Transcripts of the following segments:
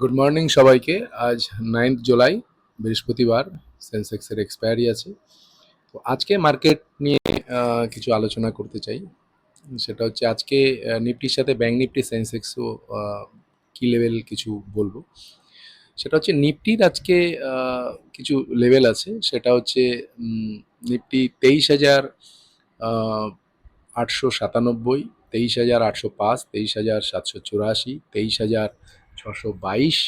Good morning সবাইকে। আজ 9th July, বৃহস্পতিবার। সেন্সেক্সের এক্সপায়ারি আছে। তো আজকে মার্কেট নিয়ে কিছু আলোচনা করতে চাই। সেটা হচ্ছে আজকে নিফটির সাথে ব্যাংক নিফটি সেন্সেক্সও কি লেভেল কিছু বলবো। সেটা হচ্ছে নিফটির আজকে কিছু লেভেল আছে। সেটা হচ্ছে নিফটি 23,897, 23,805, 23,784, 23,622,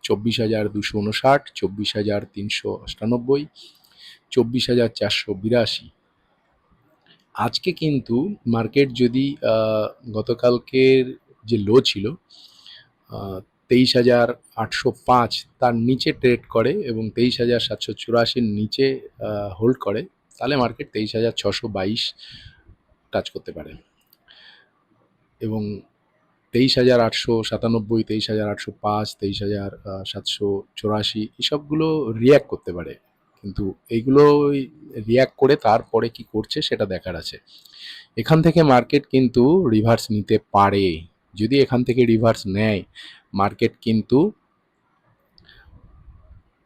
24,259, 24,398, 24,482। আজকে কিন্তু মার্কেট যদি গতকালকের যে লো ছিল 23,805 তার নিচে ট্রেড করে এবং 23,784 নিচে হোল্ড করে, তাহলে মার্কেট 23,622 টাচ করতে পারে এবং 23,897, 23,805, 23,784 এসবগুলো রিয়্যাক্ট করতে পারে, কিন্তু এইগুলো রিয়্যাক্ট করে তারপরে কি করছে সেটা দেখার আছে। এখান থেকে মার্কেট কিন্তু রিভার্স নিতে পারে। যদি এখান থেকে রিভার্স নেয়, মার্কেট কিন্তু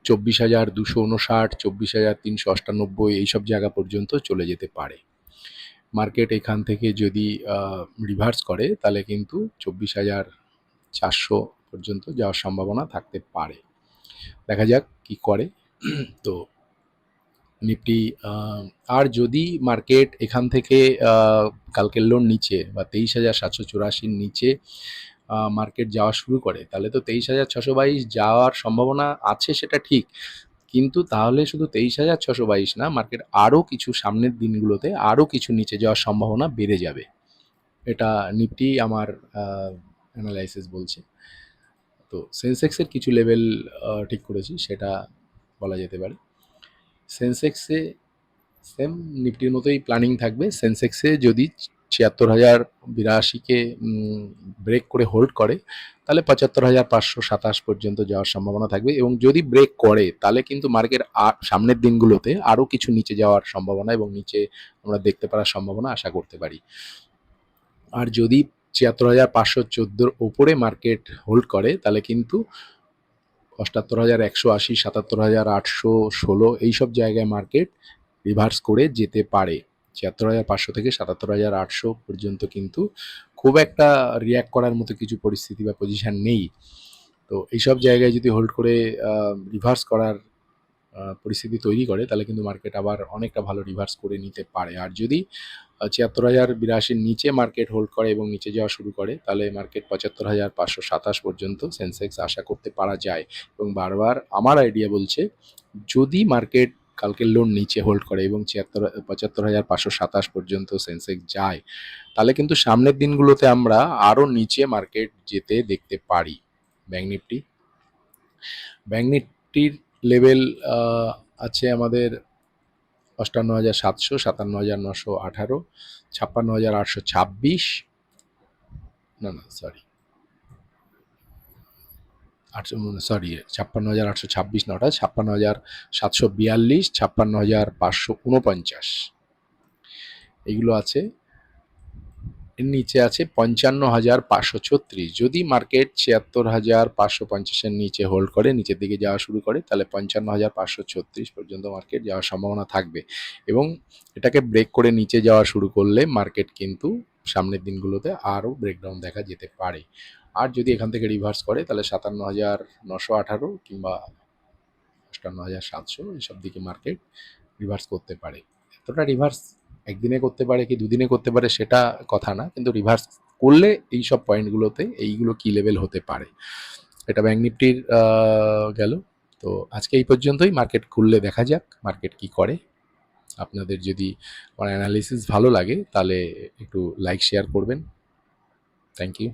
24,259, 24,398 এইসব জায়গা পর্যন্ত চলে যেতে পারে। মার্কেট এখান থেকে যদি রিভার্স করে তাহলে কিন্তু 24,400 পর্যন্ত যাওয়ার সম্ভাবনা থাকতে পারে। দেখা যাক কি করে। তো নিফটি আর যদি মার্কেট এখান থেকে কালকের লোর নিচে বা 23,784 নিচে মার্কেট যাওয়া শুরু করে, তাহলে তো 23,622 যাওয়ার সম্ভাবনা আছে, সেটা ঠিক, কিন্তু তাহলে শুধু 23,622 না, মার্কেট আরও কিছু সামনের দিনগুলোতে আরও কিছু নিচে যাওয়ার সম্ভাবনা বেড়ে যাবে। এটা নিফটি আমার অ্যানালাইসিস বলছে। তো সেন্সেক্সের কিছু লেভেল ঠিক করেছি, সেটা বলা যেতে পারে। সেন্সেক্সে সেম নিফটির মতোই প্ল্যানিং থাকবে। সেন্সেক্সে যদি 76,082কে ব্রেক করে হোল্ড করে, তাহলে 75,527 পর্যন্ত যাওয়ার সম্ভাবনা থাকবে, এবং যদি ব্রেক করে তাহলে কিন্তু মার্কেট সামনের দিনগুলোতে আরও কিছু নিচে যাওয়ার সম্ভাবনা এবং নিচে আমরা দেখতে পারার সম্ভাবনা আশা করতে পারি। আর যদি 76,514 ওপরে মার্কেট হোল্ড করে, তাহলে কিন্তু 78,180, 77,816 এইসব জায়গায় মার্কেট রিভার্স করে যেতে পারে। 76,500 থেকে 77,800 পর্যন্ত কিন্তু খুব একটা রিয়্যাক্ট করার মতো কিছু পরিস্থিতি বা পজিশন নেই। তো এইসব জায়গায় যদি হোল্ড করে রিভার্স করার পরিস্থিতি তৈরি করে, তাহলে কিন্তু মার্কেট আবার অনেকটা ভালো রিভার্স করে নিতে পারে। আর যদি 76,082 নিচে মার্কেট হোল্ড করে এবং নিচে যাওয়া শুরু করে, তাহলে মার্কেট 75,527 পর্যন্ত সেন্সেক্স আশা করতে পারা যায়। এবং বারবার আমার আইডিয়া বলছে, যদি মার্কেট কালকের লোর নিচে হোল্ড করে এবং 75,527 পর্যন্ত সেন্সেক্স যায়, তাহলে কিন্তু সামনের দিনগুলোতে আমরা আরও নিচে মার্কেট যেতে দেখতে পারি। ব্যাংক নিফটির লেভেল আছে আমাদের 58,700, 57,918, 56,826, সরি 56,826 নটা, 56,742, 56,549 এগুলো আছে। এর নিচে আছে 55,536। যদি মার্কেট 76,550-এর নিচে হোল্ড করে নিচের দিকে যাওয়া শুরু করে, তাহলে 55,536 পর্যন্ত মার্কেট যাওয়ার সম্ভাবনা থাকবে, এবং এটাকে ব্রেক করে নিচে যাওয়া শুরু করলে মার্কেট কিন্তু সামনের দিনগুলোতে আরও ব্রেকডাউন দেখা যেতে পারে। আর যদি এখান থেকে রিভার্স করে, তাহলে 57,918 কিংবা 58,700 এসব দিকে মার্কেট রিভার্স করতে পারে। এতটা রিভার্স একদিনে করতে পারে কি দুদিনে করতে পারে সেটা কথা না, কিন্তু রিভার্স করলে এই সব পয়েন্টগুলোতে এইগুলো কি লেভেল হতে পারে। এটা ব্যাংক নিফটির গেল। তো আজকে এই পর্যন্তই। মার্কেট খুললে দেখা যাক মার্কেট কি করে। আপনাদের যদি আমার অ্যানালিসিস ভালো লাগে তাহলে একটু লাইক শেয়ার করবেন। Thank you.